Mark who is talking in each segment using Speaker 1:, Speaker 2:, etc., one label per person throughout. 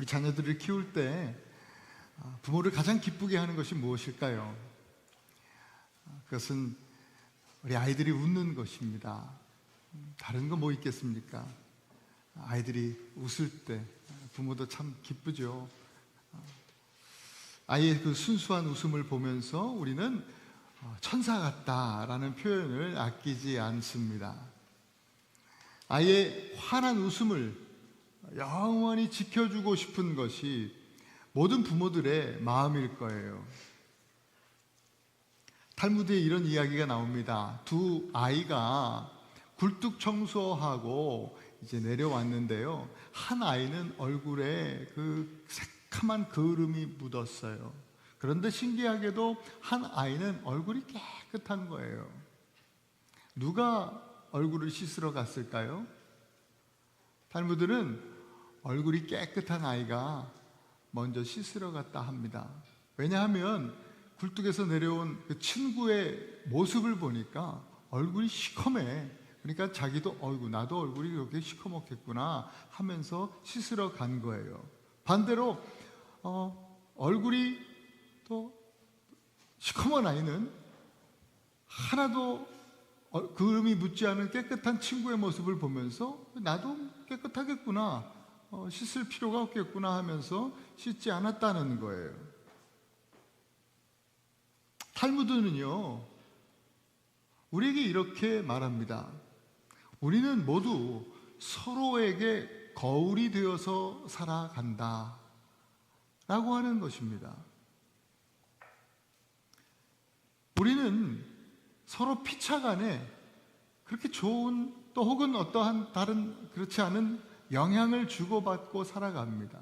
Speaker 1: 우리 자녀들을 키울 때 부모를 가장 기쁘게 하는 것이 무엇일까요? 그것은 우리 아이들이 웃는 것입니다. 다른 거 뭐 있겠습니까? 아이들이 웃을 때 부모도 참 기쁘죠. 아이의 그 순수한 웃음을 보면서 우리는 천사 같다라는 표현을 아끼지 않습니다. 아이의 환한 웃음을 영원히 지켜주고 싶은 것이 모든 부모들의 마음일 거예요. 탈무드에 이런 이야기가 나옵니다. 두 아이가 굴뚝 청소하고 이제 내려왔는데요. 한 아이는 얼굴에 그 새카만 거름이 묻었어요. 그런데 신기하게도 한 아이는 얼굴이 깨끗한 거예요. 누가 얼굴을 씻으러 갔을까요? 탈무드는 얼굴이 깨끗한 아이가 먼저 씻으러 갔다 합니다. 왜냐하면 굴뚝에서 내려온 그 친구의 모습을 보니까 얼굴이 시커매. 그러니까 자기도 나도 얼굴이 이렇게 시커멓겠구나 하면서 씻으러 간 거예요. 반대로 얼굴이 또 시커먼 아이는 하나도 그름이 묻지 않은 깨끗한 친구의 모습을 보면서 나도 깨끗하겠구나, 씻을 필요가 없겠구나 하면서 씻지 않았다는 거예요. 탈무드는요, 우리에게 이렇게 말합니다. 우리는 모두 서로에게 거울이 되어서 살아간다 라고 하는 것입니다. 우리는 서로 피차간에 그렇게 좋은 또 혹은 어떠한 다른 그렇지 않은 영향을 주고받고 살아갑니다.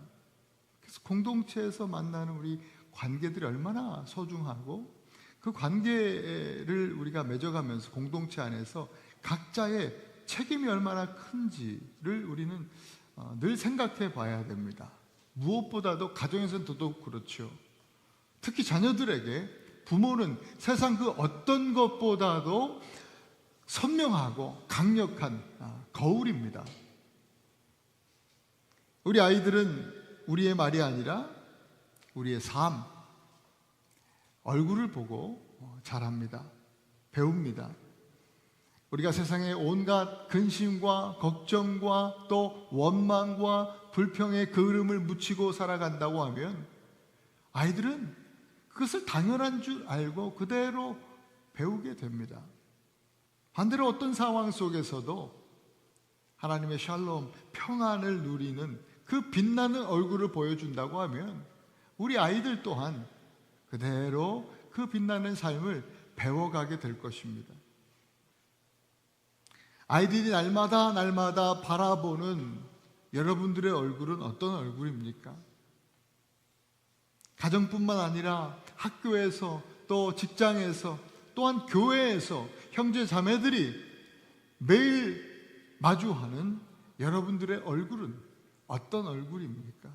Speaker 1: 그래서 공동체에서 만나는 우리 관계들이 얼마나 소중하고 그 관계를 우리가 맺어가면서 공동체 안에서 각자의 책임이 얼마나 큰지를 우리는 늘 생각해 봐야 됩니다. 무엇보다도 가정에서는 더더욱 그렇죠. 특히 자녀들에게 부모는 세상 그 어떤 것보다도 선명하고 강력한 거울입니다. 우리 아이들은 우리의 말이 아니라 우리의 삶, 얼굴을 보고 자랍니다. 배웁니다. 우리가 세상에 온갖 근심과 걱정과 또 원망과 불평의 그을음을 묻히고 살아간다고 하면 아이들은 그것을 당연한 줄 알고 그대로 배우게 됩니다. 반대로 어떤 상황 속에서도 하나님의 샬롬, 평안을 누리는 그 빛나는 얼굴을 보여준다고 하면 우리 아이들 또한 그대로 그 빛나는 삶을 배워가게 될 것입니다. 아이들이 날마다 바라보는 여러분들의 얼굴은 어떤 얼굴입니까? 가정뿐만 아니라 학교에서 또 직장에서 또한 교회에서 형제 자매들이 매일 마주하는 여러분들의 얼굴은 어떤 얼굴입니까?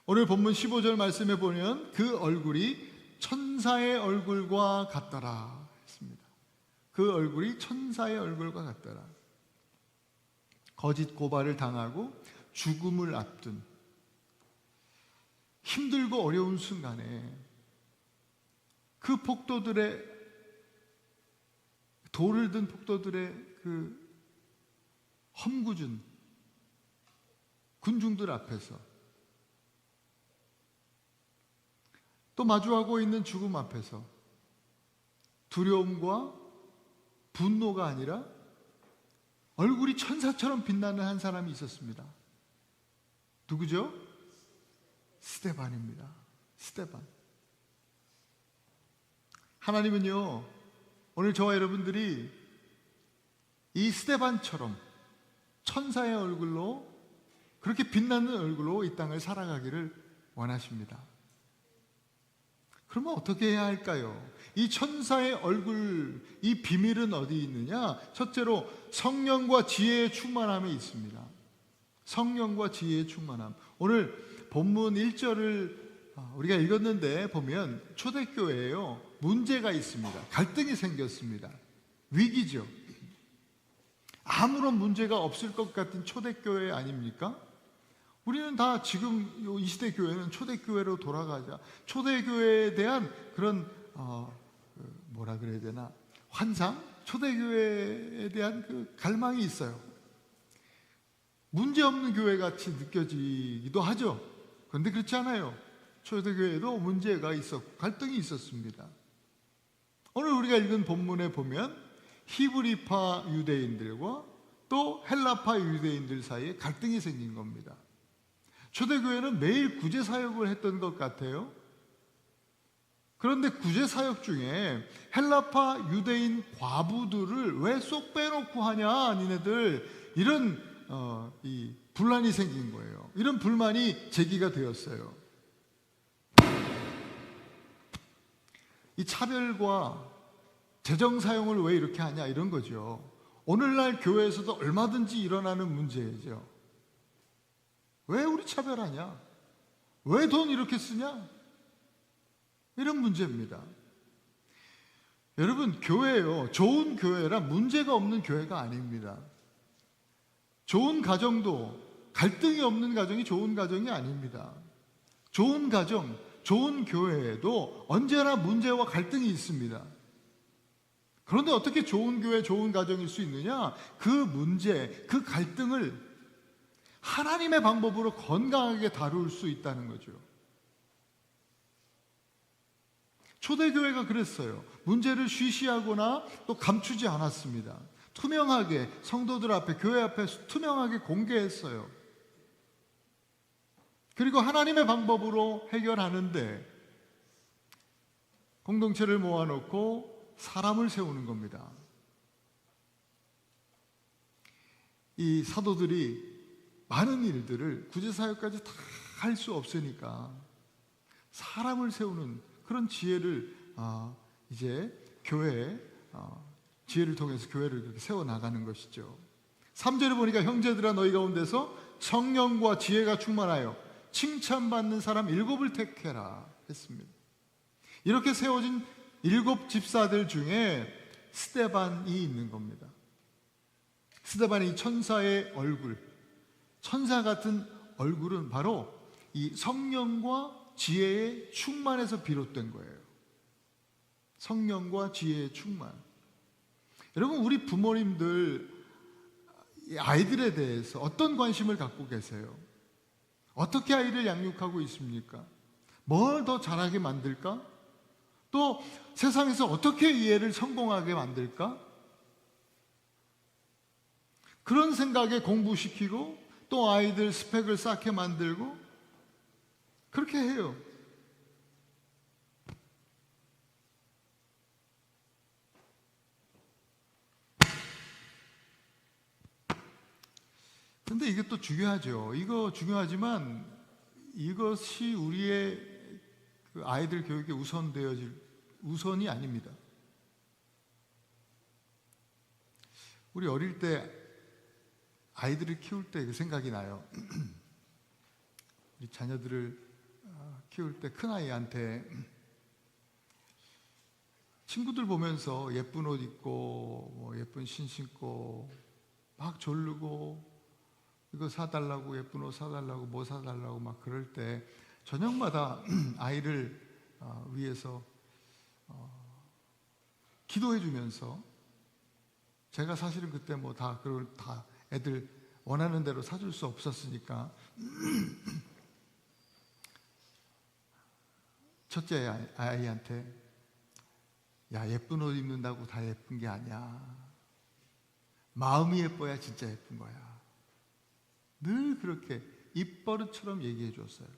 Speaker 1: 오늘 본문 15절 말씀에 보면 그 얼굴이 천사의 얼굴과 같더라 했습니다. 그 얼굴이 천사의 얼굴과 같더라. 거짓 고발을 당하고 죽음을 앞둔 힘들고 어려운 순간에 그 폭도들의 돌을 든 폭도들의 그 험구준 군중들 앞에서 또 마주하고 있는 죽음 앞에서 두려움과 분노가 아니라 얼굴이 천사처럼 빛나는 한 사람이 있었습니다. 누구죠? 스데반입니다. 스데반. 하나님은요, 오늘 저와 여러분들이 이 스데반처럼 천사의 얼굴로 그렇게 빛나는 얼굴로 이 땅을 살아가기를 원하십니다. 그러면 어떻게 해야 할까요? 이 천사의 얼굴, 이 비밀은 어디 있느냐? 첫째로 성령과 지혜의 충만함에 있습니다. 성령과 지혜의 충만함. 오늘 본문 1절을 우리가 읽었는데 보면 초대교회에요, 문제가 있습니다. 갈등이 생겼습니다. 위기죠. 아무런 문제가 없을 것 같은 초대교회 아닙니까? 우리는 다 지금 이 시대 교회는 초대교회로 돌아가자. 초대교회에 대한 그런 뭐라 그래야 되나, 환상? 초대교회에 대한 그 갈망이 있어요. 문제없는 교회같이 느껴지기도 하죠. 그런데 그렇지 않아요. 초대교회에도 문제가 있었고 갈등이 있었습니다. 오늘 우리가 읽은 본문에 보면 히브리파 유대인들과 또 헬라파 유대인들 사이에 갈등이 생긴 겁니다. 초대교회는 매일 구제사역을 했던 것 같아요. 그런데 구제사역 중에 헬라파 유대인 과부들을 왜 쏙 빼놓고 하냐, 니네들, 이런 이 분란이 생긴 거예요. 이런 불만이 제기가 되었어요. 이 차별과 재정 사용을 왜 이렇게 하냐, 이런 거죠. 오늘날 교회에서도 얼마든지 일어나는 문제죠. 왜 우리 차별하냐? 왜 돈 이렇게 쓰냐? 이런 문제입니다. 여러분, 교회요, 좋은 교회라 문제가 없는 교회가 아닙니다. 좋은 가정도 갈등이 없는 가정이 좋은 가정이 아닙니다. 좋은 가정, 좋은 교회에도 언제나 문제와 갈등이 있습니다. 그런데 어떻게 좋은 교회, 좋은 가정일 수 있느냐? 그 문제, 그 갈등을 하나님의 방법으로 건강하게 다룰 수 있다는 거죠. 초대교회가 그랬어요. 문제를 쉬쉬하거나 또 감추지 않았습니다. 투명하게 성도들 앞에, 교회 앞에 투명하게 공개했어요. 그리고 하나님의 방법으로 해결하는데 공동체를 모아놓고 사람을 세우는 겁니다. 이 사도들이 많은 일들을 구제사역까지 다 할 수 없으니까 사람을 세우는 그런 지혜를 이제 교회에 지혜를 통해서 교회를 그렇게 세워나가는 것이죠. 3절에 보니까 형제들아 너희 가운데서 성령과 지혜가 충만하여 칭찬받는 사람 7을 택해라 했습니다. 이렇게 세워진 7 집사들 중에 스데반이 있는 겁니다. 스데반이 천사의 얼굴, 천사 같은 얼굴은 바로 이 성령과 지혜의 충만에서 비롯된 거예요. 성령과 지혜의 충만. 여러분, 우리 부모님들 아이들에 대해서 어떤 관심을 갖고 계세요? 어떻게 아이를 양육하고 있습니까? 뭘 더 잘하게 만들까? 또 세상에서 어떻게 이 애를 성공하게 만들까? 그런 생각에 공부시키고 또 아이들 스펙을 쌓게 만들고 그렇게 해요. 근데 이게 또 중요하죠. 이거 중요하지만 이것이 우리의 그 아이들 교육에 우선이 아닙니다. 우리 어릴 때 아이들을 키울 때 그 생각이 나요. 우리 자녀들을 키울 때 큰아이한테 친구들 보면서 예쁜 옷 입고 뭐 예쁜 신 신고 막 졸르고 이거 사달라고, 예쁜 옷 사달라고, 뭐 사달라고 막 그럴 때 저녁마다 아이를 위해서 기도해 주면서, 제가 사실은 그때 뭐 다 애들 원하는 대로 사줄 수 없었으니까 첫째 아이한테, 야, 예쁜 옷 입는다고 다 예쁜 게 아니야. 마음이 예뻐야 진짜 예쁜 거야. 늘 그렇게 입버릇처럼 얘기해 줬어요.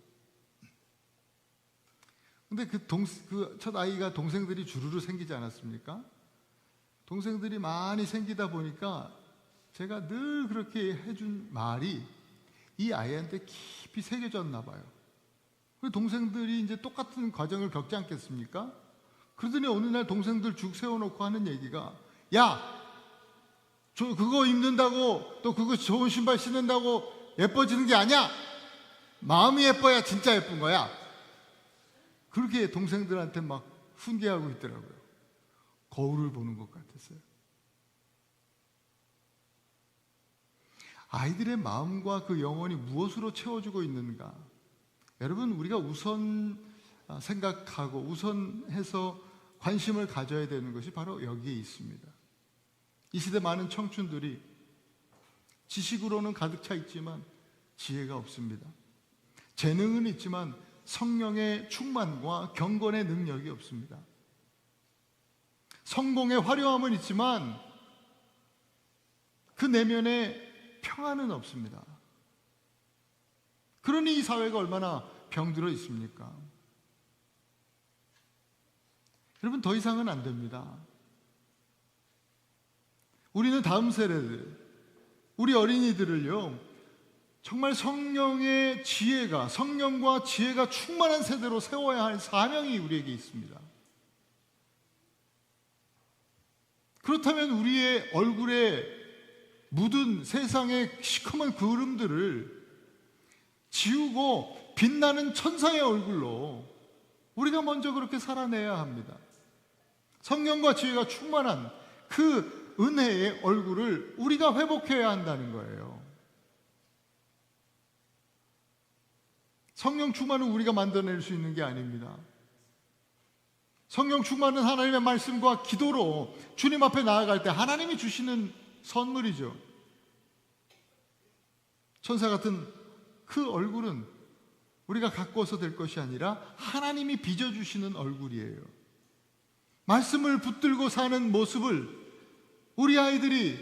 Speaker 1: 근데 그 첫 아이가 동생들이 주르르 생기지 않았습니까? 동생들이 많이 생기다 보니까 제가 늘 그렇게 해준 말이 이 아이한테 깊이 새겨졌나 봐요. 동생들이 이제 똑같은 과정을 겪지 않겠습니까? 그러더니 어느 날 동생들 죽 세워놓고 하는 얘기가, 야, 그거 입는다고 또 그거 좋은 신발 신는다고 예뻐지는 게 아니야. 마음이 예뻐야 진짜 예쁜 거야. 그렇게 동생들한테 막 훈계하고 있더라고요. 거울을 보는 것 같았어요. 아이들의 마음과 그 영혼이 무엇으로 채워주고 있는가? 여러분, 우리가 우선 생각하고 우선해서 관심을 가져야 되는 것이 바로 여기에 있습니다. 이 시대 많은 청춘들이 지식으로는 가득 차 있지만 지혜가 없습니다. 재능은 있지만 성령의 충만과 경건의 능력이 없습니다. 성공의 화려함은 있지만 그 내면에 평안은 없습니다. 그러니 이 사회가 얼마나 병들어 있습니까? 여러분, 더 이상은 안 됩니다. 우리는 다음 세대들, 우리 어린이들을요, 정말 성령의 지혜가, 성령과 지혜가 충만한 세대로 세워야 할 사명이 우리에게 있습니다. 그렇다면 우리의 얼굴에 묻은 세상의 시커먼 구름들을 지우고 빛나는 천사의 얼굴로 우리가 먼저 그렇게 살아내야 합니다. 성령과 지혜가 충만한 그 은혜의 얼굴을 우리가 회복해야 한다는 거예요. 성령 충만은 우리가 만들어낼 수 있는 게 아닙니다. 성령 충만은 하나님의 말씀과 기도로 주님 앞에 나아갈 때 하나님이 주시는 선물이죠. 천사 같은 그 얼굴은 우리가 가꾸어서 될 것이 아니라 하나님이 빚어주시는 얼굴이에요. 말씀을 붙들고 사는 모습을, 우리 아이들이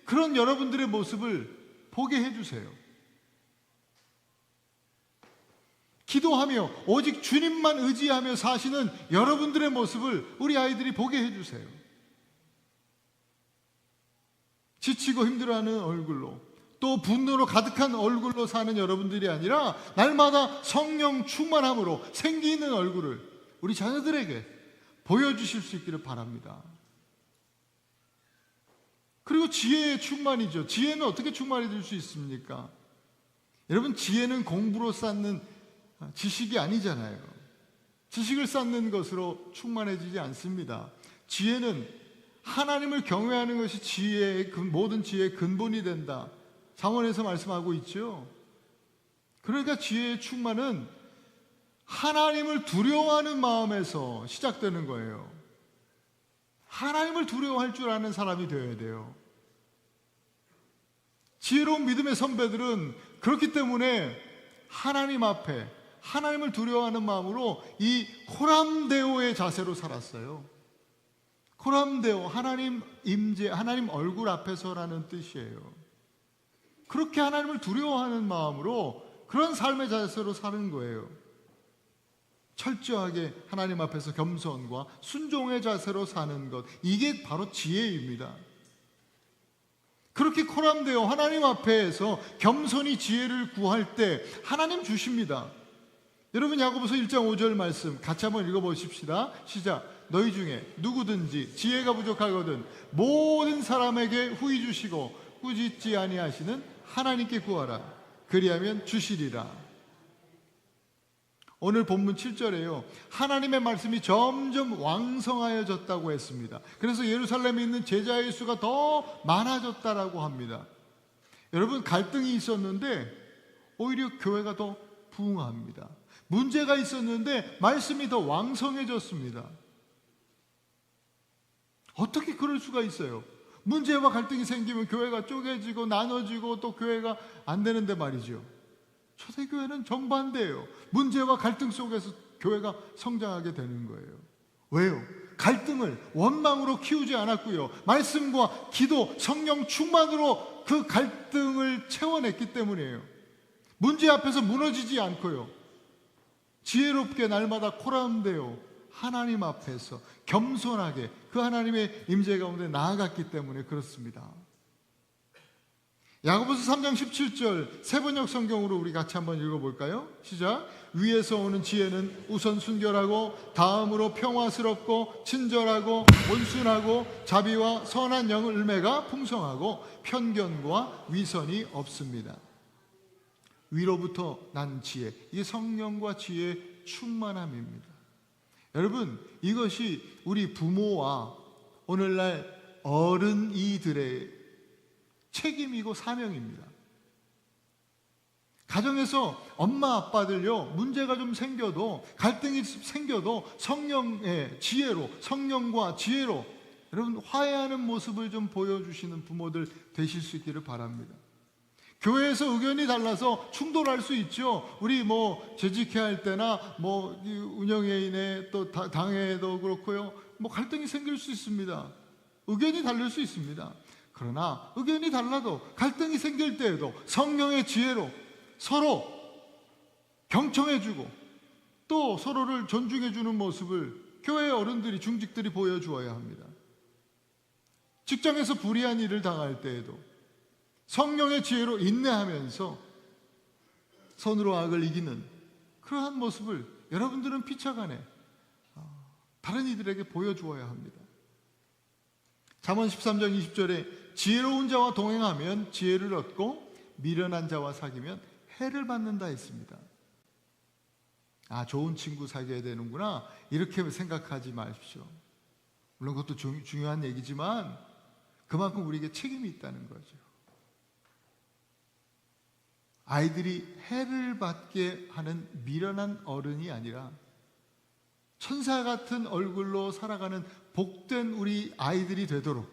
Speaker 1: 그런 여러분들의 모습을 보게 해주세요. 기도하며 오직 주님만 의지하며 사시는 여러분들의 모습을 우리 아이들이 보게 해주세요. 지치고 힘들어하는 얼굴로, 또 분노로 가득한 얼굴로 사는 여러분들이 아니라 날마다 성령 충만함으로 생기 있는 얼굴을 우리 자녀들에게 보여주실 수 있기를 바랍니다. 그리고 지혜의 충만이죠. 지혜는 어떻게 충만해질 수 있습니까? 여러분, 지혜는 공부로 쌓는 지식이 아니잖아요. 지식을 쌓는 것으로 충만해지지 않습니다. 지혜는 하나님을 경외하는 것이 지혜의 모든 지혜의 근본이 된다. 잠언에서 말씀하고 있죠. 그러니까 지혜의 충만은 하나님을 두려워하는 마음에서 시작되는 거예요. 하나님을 두려워할 줄 아는 사람이 되어야 돼요. 지혜로운 믿음의 선배들은 그렇기 때문에 하나님 앞에 하나님을 두려워하는 마음으로 이 코람데오의 자세로 살았어요. 코람데오, 하나님 임재, 하나님 얼굴 앞에서라는 뜻이에요. 그렇게 하나님을 두려워하는 마음으로 그런 삶의 자세로 사는 거예요. 철저하게 하나님 앞에서 겸손과 순종의 자세로 사는 것, 이게 바로 지혜입니다. 그렇게 코람데오, 하나님 앞에서 겸손히 지혜를 구할 때 하나님 주십니다. 여러분, 야고보서 1장 5절 말씀 같이 한번 읽어보십시다. 시작. 너희 중에 누구든지 지혜가 부족하거든 모든 사람에게 후히 주시고 꾸짖지 아니하시는 하나님께 구하라. 그리하면 주시리라. 오늘 본문 7절에요. 하나님의 말씀이 점점 왕성하여졌다고 했습니다. 그래서 예루살렘에 있는 제자의 수가 더 많아졌다라고 합니다. 여러분, 갈등이 있었는데 오히려 교회가 더 부흥합니다. 문제가 있었는데 말씀이 더 왕성해졌습니다. 어떻게 그럴 수가 있어요? 문제와 갈등이 생기면 교회가 쪼개지고 나눠지고 또 교회가 안 되는데 말이죠. 초대교회는 정반대예요. 문제와 갈등 속에서 교회가 성장하게 되는 거예요. 왜요? 갈등을 원망으로 키우지 않았고요. 말씀과 기도, 성령 충만으로 그 갈등을 채워냈기 때문이에요. 문제 앞에서 무너지지 않고요. 지혜롭게 날마다 코람데오 하나님 앞에서 겸손하게 그 하나님의 임재 가운데 나아갔기 때문에 그렇습니다. 야고보서 3장 17절 세번역 성경으로 우리 같이 한번 읽어볼까요? 시작. 위에서 오는 지혜는 우선 순결하고 다음으로 평화스럽고 친절하고 온순하고 자비와 선한 열매가 풍성하고 편견과 위선이 없습니다. 위로부터 난 지혜, 이게 성령과 지혜의 충만함입니다. 여러분, 이것이 우리 부모와 오늘날 어른이들의 책임이고 사명입니다. 가정에서 엄마 아빠들요, 문제가 좀 생겨도, 갈등이 생겨도 성령의 지혜로, 성령과 지혜로 여러분 화해하는 모습을 좀 보여주시는 부모들 되실 수 있기를 바랍니다. 교회에서 의견이 달라서 충돌할 수 있죠. 우리 재직해야 할 때나 운영회의내 또 당회도 그렇고요. 갈등이 생길 수 있습니다. 의견이 다를 수 있습니다. 그러나 의견이 달라도 갈등이 생길 때에도 성령의 지혜로 서로 경청해주고 또 서로를 존중해주는 모습을 교회 어른들이, 중직들이 보여주어야 합니다. 직장에서 불의한 일을 당할 때에도 성령의 지혜로 인내하면서 선으로 악을 이기는 그러한 모습을 여러분들은 피차간에 다른 이들에게 보여주어야 합니다. 잠언 13장 20절에 지혜로운 자와 동행하면 지혜를 얻고 미련한 자와 사귀면 해를 받는다 했습니다. 좋은 친구 사귀어야 되는구나 이렇게 생각하지 마십시오. 물론 그것도 중요한 얘기지만 그만큼 우리에게 책임이 있다는 거죠. 아이들이 해를 받게 하는 미련한 어른이 아니라 천사 같은 얼굴로 살아가는 복된 우리 아이들이 되도록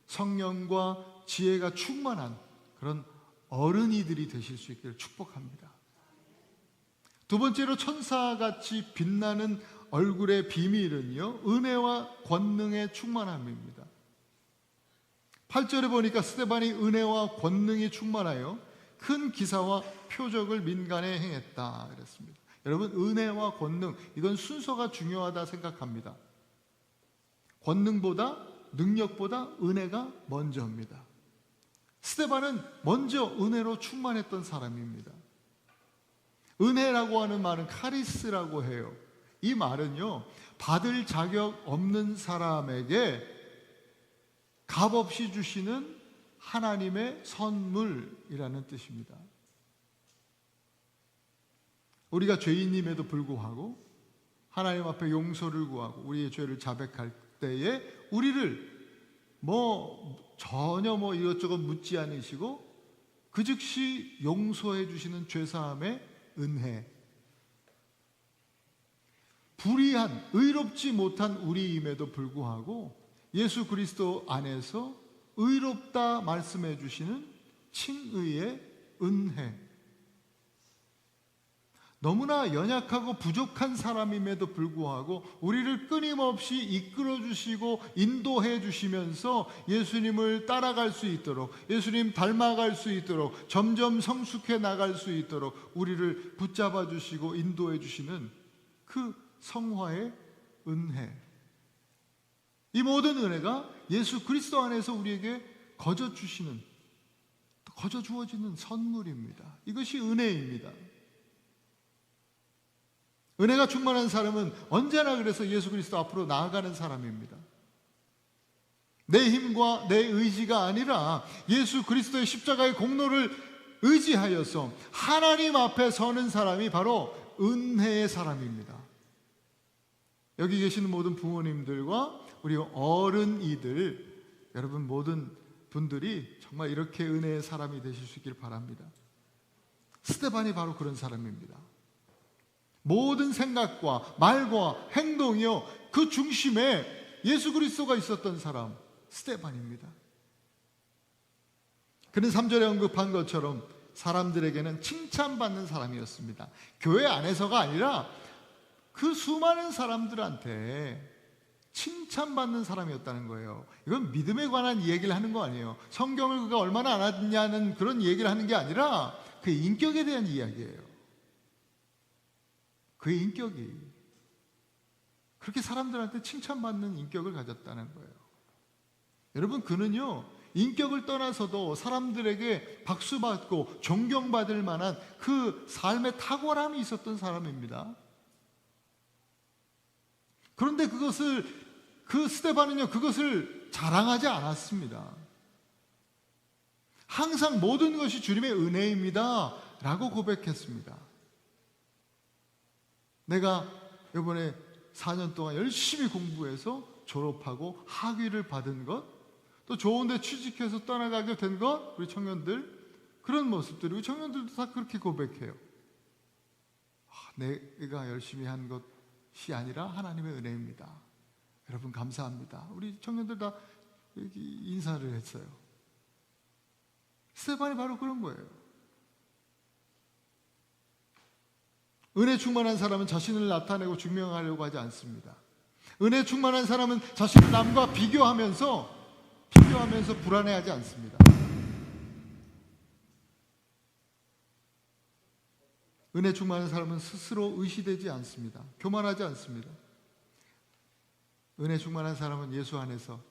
Speaker 1: 성령과 지혜가 충만한 그런 어른이들이 되실 수 있기를 축복합니다. 두 번째로 천사같이 빛나는 얼굴의 비밀은요, 은혜와 권능의 충만함입니다. 8절에 보니까 스데반이 은혜와 권능이 충만하여 큰 기사와 표적을 민간에 행했다 그랬습니다. 여러분, 은혜와 권능, 이건 순서가 중요하다 생각합니다. 권능보다, 능력보다 은혜가 먼저입니다. 스데반은 먼저 은혜로 충만했던 사람입니다. 은혜라고 하는 말은 카리스라고 해요. 이 말은요, 받을 자격 없는 사람에게 값없이 주시는 하나님의 선물이라는 뜻입니다. 우리가 죄인임에도 불구하고 하나님 앞에 용서를 구하고 우리의 죄를 자백할 때에 우리를 전혀 이것저것 묻지 않으시고 그 즉시 용서해 주시는 죄사함의 은혜, 불의한, 의롭지 못한 우리임에도 불구하고 예수 그리스도 안에서 의롭다 말씀해 주시는 칭의의 은혜, 너무나 연약하고 부족한 사람임에도 불구하고 우리를 끊임없이 이끌어 주시고 인도해 주시면서 예수님을 따라갈 수 있도록, 예수님 닮아갈 수 있도록, 점점 성숙해 나갈 수 있도록 우리를 붙잡아 주시고 인도해 주시는 그 성화의 은혜, 이 모든 은혜가 예수 그리스도 안에서 우리에게 거저 주시는, 거저 주어지는 선물입니다. 이것이 은혜입니다. 은혜가 충만한 사람은 언제나 그래서 예수 그리스도 앞으로 나아가는 사람입니다. 내 힘과 내 의지가 아니라 예수 그리스도의 십자가의 공로를 의지하여서 하나님 앞에 서는 사람이 바로 은혜의 사람입니다. 여기 계시는 모든 부모님들과 우리 어른이들, 여러분 모든 분들이 정말 이렇게 은혜의 사람이 되실 수 있기를 바랍니다. 스데반이 바로 그런 사람입니다. 모든 생각과 말과 행동이요, 그 중심에 예수 그리스도가 있었던 사람, 스데반입니다. 그는 3절에 언급한 것처럼 사람들에게는 칭찬받는 사람이었습니다. 교회 안에서가 아니라 그 수많은 사람들한테 칭찬받는 사람이었다는 거예요. 이건 믿음에 관한 얘기를 하는 거 아니에요. 성경을 그가 얼마나 알았냐는 그런 얘기를 하는 게 아니라 그의 인격에 대한 이야기예요. 그의 인격이 그렇게 사람들한테 칭찬받는 인격을 가졌다는 거예요. 여러분, 그는요, 인격을 떠나서도 사람들에게 박수받고 존경받을 만한 그 삶의 탁월함이 있었던 사람입니다. 그런데 그 스데반은요, 그것을 자랑하지 않았습니다. 항상 모든 것이 주님의 은혜입니다 라고 고백했습니다. 내가 이번에 4년 동안 열심히 공부해서 졸업하고 학위를 받은 것, 또 좋은 데 취직해서 떠나가게 된 것, 우리 청년들, 그런 모습들이 우리 청년들도 다 그렇게 고백해요. 내가 열심히 한 것이 아니라 하나님의 은혜입니다. 여러분 감사합니다. 우리 청년들 다 인사를 했어요. 스테반이 바로 그런 거예요. 은혜 충만한 사람은 자신을 나타내고 증명하려고 하지 않습니다. 은혜 충만한 사람은 자신을 남과 비교하면서 불안해하지 않습니다. 은혜 충만한 사람은 스스로 의시되지 않습니다. 교만하지 않습니다. 은혜 충만한 사람은 예수 안에서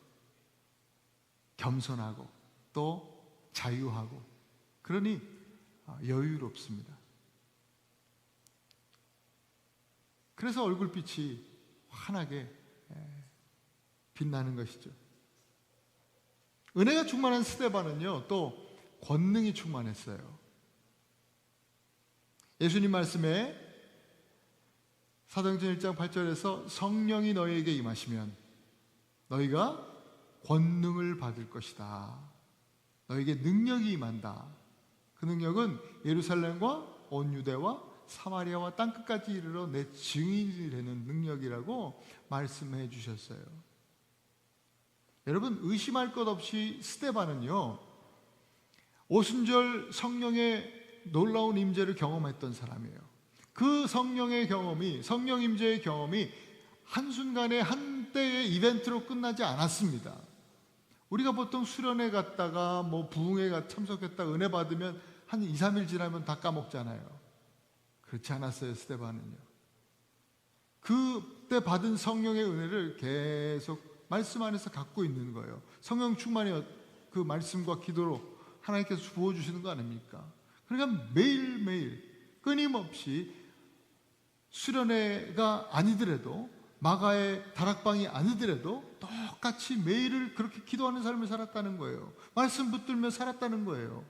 Speaker 1: 겸손하고 또 자유하고 그러니 여유롭습니다. 그래서 얼굴빛이 환하게 빛나는 것이죠. 은혜가 충만한 스데반은요, 또 권능이 충만했어요. 예수님 말씀에 사도행전 1장 8절에서 성령이 너희에게 임하시면 너희가 권능을 받을 것이다. 너희에게 능력이 임한다. 그 능력은 예루살렘과 온 유대와 사마리아와 땅끝까지 이르러 내 증인이 되는 능력이라고 말씀해 주셨어요. 여러분 의심할 것 없이 스데반은요, 오순절 성령의 놀라운 임재를 경험했던 사람이에요. 그 성령의 경험이, 성령 임재의 경험이 한순간에 한때의 이벤트로 끝나지 않았습니다. 우리가 보통 수련회 갔다가 부흥회 참석했다가 은혜 받으면 한 2, 3일 지나면 다 까먹잖아요. 그렇지 않았어요. 스데반은요. 그때 받은 성령의 은혜를 계속 말씀 안에서 갖고 있는 거예요. 성령 충만이 그 말씀과 기도로 하나님께서 부어주시는 거 아닙니까? 그러니까 매일매일 끊임없이 수련회가 아니더라도 마가의 다락방이 아니더라도 똑같이 매일을 그렇게 기도하는 삶을 살았다는 거예요. 말씀 붙들며 살았다는 거예요.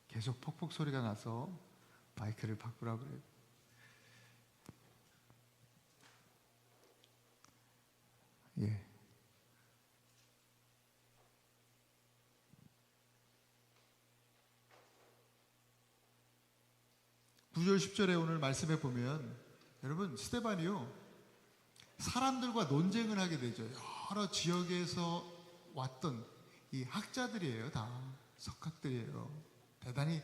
Speaker 1: 계속 폭폭 소리가 나서 마이크를 바꾸라고 그래요. 예. (9절) (10절에) 오늘 말씀해 보면 여러분 스데반이요 사람들과 논쟁을 하게 되죠. 여러 지역에서 왔던 이 학자들이에요. 다 석학들이에요. 대단히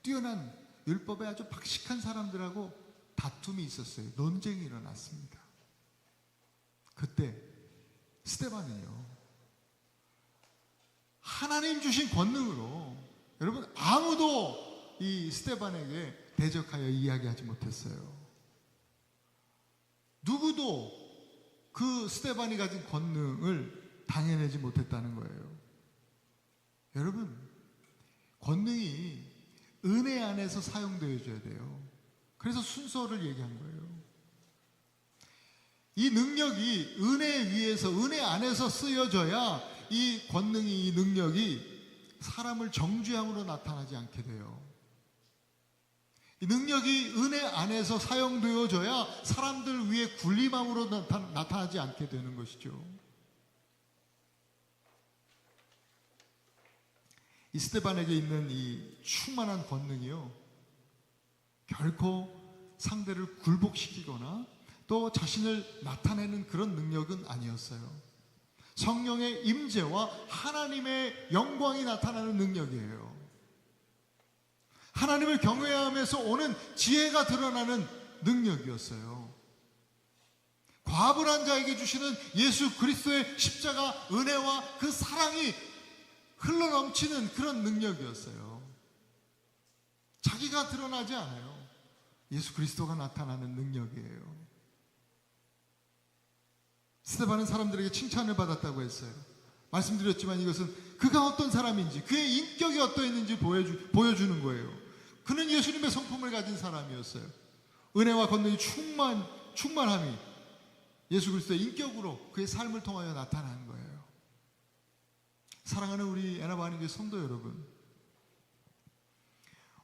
Speaker 1: 뛰어난 율법에 아주 박식한 사람들하고 다툼이 있었어요. 논쟁이 일어났습니다. 그때 스데반은요 하나님 주신 권능으로 여러분 아무도 이 스데반에게 대적하여 이야기하지 못했어요. 누구도 그 스데반이 가진 권능을 당해내지 못했다는 거예요. 여러분 권능이 은혜 안에서 사용되어져야 돼요. 그래서 순서를 얘기한 거예요. 이 능력이 은혜 위에서, 은혜 안에서 쓰여져야 이 권능이, 이 능력이 사람을 정죄함으로 나타나지 않게 돼요. 이 능력이 은혜 안에서 사용되어져야 사람들 위에 군림함으로 나타나지 않게 되는 것이죠. 이 스데반에게 있는 이 충만한 권능이요 결코 상대를 굴복시키거나 또 자신을 나타내는 그런 능력은 아니었어요. 성령의 임재와 하나님의 영광이 나타나는 능력이에요. 하나님을 경외하면서 오는 지혜가 드러나는 능력이었어요. 과분한 자에게 주시는 예수 그리스도의 십자가 은혜와 그 사랑이 흘러넘치는 그런 능력이었어요. 자기가 드러나지 않아요. 예수 그리스도가 나타나는 능력이에요. 스데반은 사람들에게 칭찬을 받았다고 했어요. 말씀드렸지만 이것은 그가 어떤 사람인지, 그의 인격이 어떠했는지 보여주는 거예요. 그는 예수님의 성품을 가진 사람이었어요. 은혜와 권능이 충만함이 예수 그리스도의 인격으로 그의 삶을 통하여 나타난 거예요. 사랑하는 우리 애나바하님의 성도 여러분,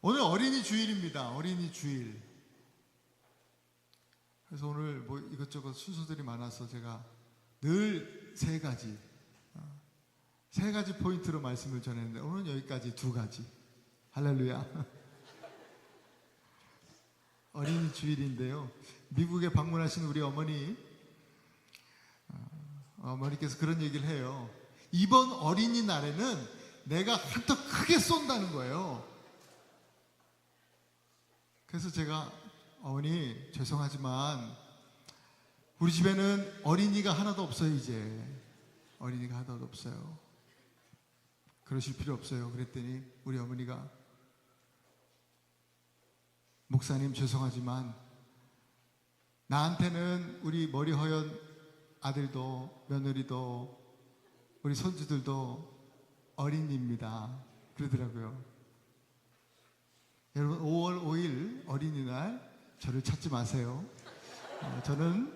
Speaker 1: 오늘 어린이 주일입니다. 어린이 주일. 그래서 오늘 뭐 이것저것 순서들이 많아서 제가 늘 세 가지 포인트로 말씀을 전했는데 오늘은 여기까지 2가지. 할렐루야. 어린이 주일인데요. 미국에 방문하신 우리 어머니께서 그런 얘기를 해요. 이번 어린이날에는 내가 한턱 크게 쏜다는 거예요. 그래서 제가 어머니 죄송하지만 우리 집에는 어린이가 하나도 없어요. 이제 어린이가 하나도 없어요. 그러실 필요 없어요. 그랬더니 우리 어머니가 목사님 죄송하지만 나한테는 우리 머리 허연 아들도 며느리도 우리 손주들도 어린이입니다. 그러더라고요. 여러분 5월 5일 어린이날 저를 찾지 마세요. 저는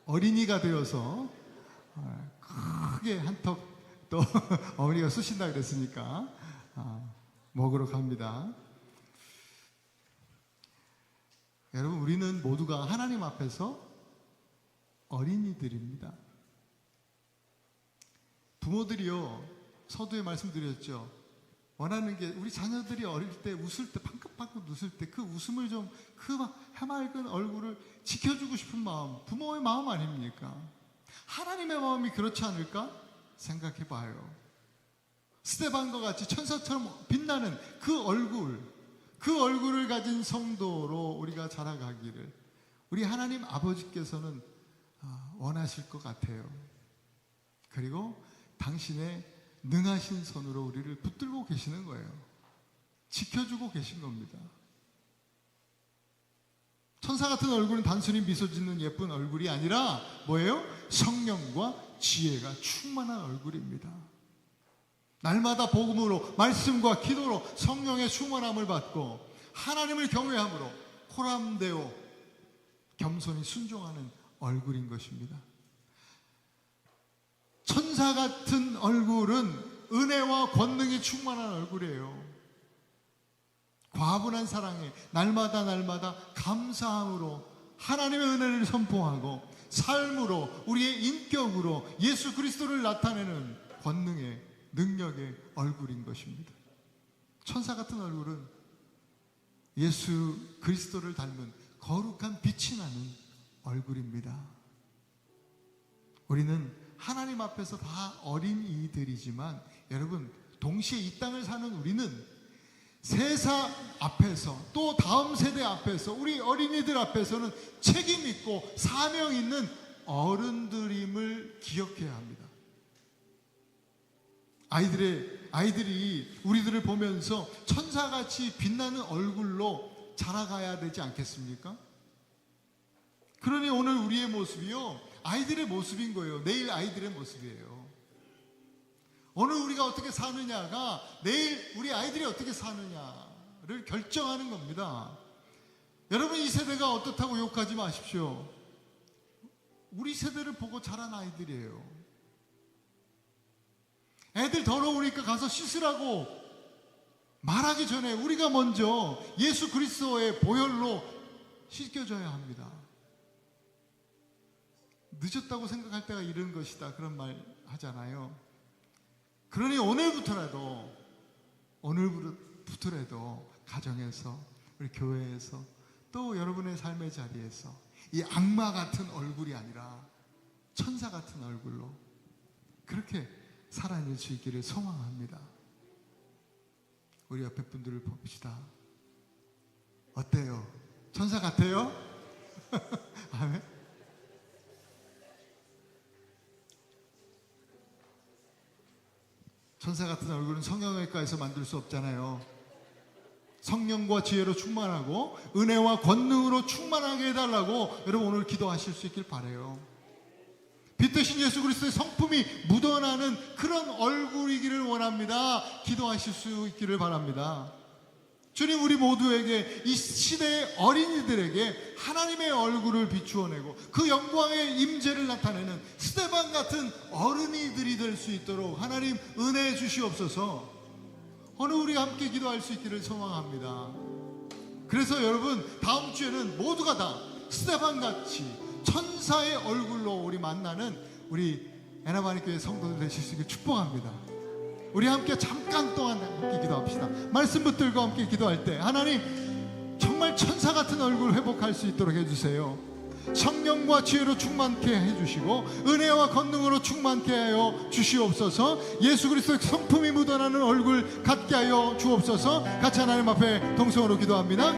Speaker 1: 어린이가 되어서 크게 한턱 또 어머니가 쏘신다 그랬으니까 먹으러 갑니다. 여러분 우리는 모두가 하나님 앞에서 어린이들입니다. 부모들이요 서두에 말씀드렸죠. 원하는 게 우리 자녀들이 어릴 때 웃을 때 팡긋팡긋 웃을 때 그 웃음을 좀 그 해맑은 얼굴을 지켜주고 싶은 마음, 부모의 마음 아닙니까? 하나님의 마음이 그렇지 않을까 생각해 봐요. 스데반과 같이 천사처럼 빛나는 그 얼굴을 가진 성도로 우리가 자라가기를 우리 하나님 아버지께서는 원하실 것 같아요. 그리고 당신의 능하신 손으로 우리를 붙들고 계시는 거예요. 지켜주고 계신 겁니다. 천사 같은 얼굴은 단순히 미소 짓는 예쁜 얼굴이 아니라 뭐예요? 성령과 지혜가 충만한 얼굴입니다. 날마다 복음으로 말씀과 기도로 성령의 충만함을 받고 하나님을 경외함으로 호람되어 겸손히 순종하는 얼굴인 것입니다. 천사 같은 얼굴은 은혜와 권능이 충만한 얼굴이에요. 과분한 사랑에 날마다 감사함으로 하나님의 은혜를 선포하고 삶으로 우리의 인격으로 예수 그리스도를 나타내는 권능의 능력의 얼굴인 것입니다. 천사 같은 얼굴은 예수 그리스도를 닮은 거룩한 빛이 나는 얼굴입니다. 우리는 하나님 앞에서 다 어린이들이지만 여러분 동시에 이 땅을 사는 우리는 세상 앞에서 또 다음 세대 앞에서 우리 어린이들 앞에서는 책임 있고 사명 있는 어른들임을 기억해야 합니다. 아이들이 우리들을 보면서 천사같이 빛나는 얼굴로 자라가야 되지 않겠습니까? 그러니 오늘 우리의 모습이요 아이들의 모습인 거예요. 내일 아이들의 모습이에요. 오늘 우리가 어떻게 사느냐가 내일 우리 아이들이 어떻게 사느냐를 결정하는 겁니다. 여러분 이 세대가 어떻다고 욕하지 마십시오. 우리 세대를 보고 자란 아이들이에요. 애들 더러우니까 가서 씻으라고 말하기 전에 우리가 먼저 예수 그리스도의 보혈로 씻겨줘야 합니다. 늦었다고 생각할 때가 이른 것이다 그런 말 하잖아요. 그러니 오늘부터라도 가정에서 우리 교회에서 또 여러분의 삶의 자리에서 이 악마 같은 얼굴이 아니라 천사 같은 얼굴로 그렇게 살아낼 수 있기를 소망합니다. 우리 옆에 분들을 봅시다. 어때요? 천사 같아요? 아멘. 천사 같은 얼굴은 성형외과에서 만들 수 없잖아요. 성령과 지혜로 충만하고 은혜와 권능으로 충만하게 해달라고 여러분 오늘 기도하실 수 있길 바라요. 빛 대신 예수 그리스도의 성품이 묻어나는 그런 얼굴이기를 원합니다. 기도하실 수 있기를 바랍니다. 주님 우리 모두에게 이 시대의 어린이들에게 하나님의 얼굴을 비추어내고 그 영광의 임재를 나타내는 스데반 같은 어른이들이 될 수 있도록 하나님 은혜해 주시옵소서. 오늘 우리가 함께 기도할 수 있기를 소망합니다. 그래서 여러분 다음 주에는 모두가 다 스데반같이 천사의 얼굴로 우리 만나는 우리 에나바니교회 성도들 되실 수 있기를 축복합니다. 우리 함께 잠깐 동안 함께 기도합시다. 말씀 붙들고 함께 기도할 때 하나님 정말 천사 같은 얼굴 회복할 수 있도록 해주세요. 성령과 지혜로 충만케 해주시고 은혜와 권능으로 충만케 하여 주시옵소서. 예수 그리스도의 성품이 묻어나는 얼굴 갖게 하여 주옵소서. 같이 하나님 앞에 동성으로 기도합니다.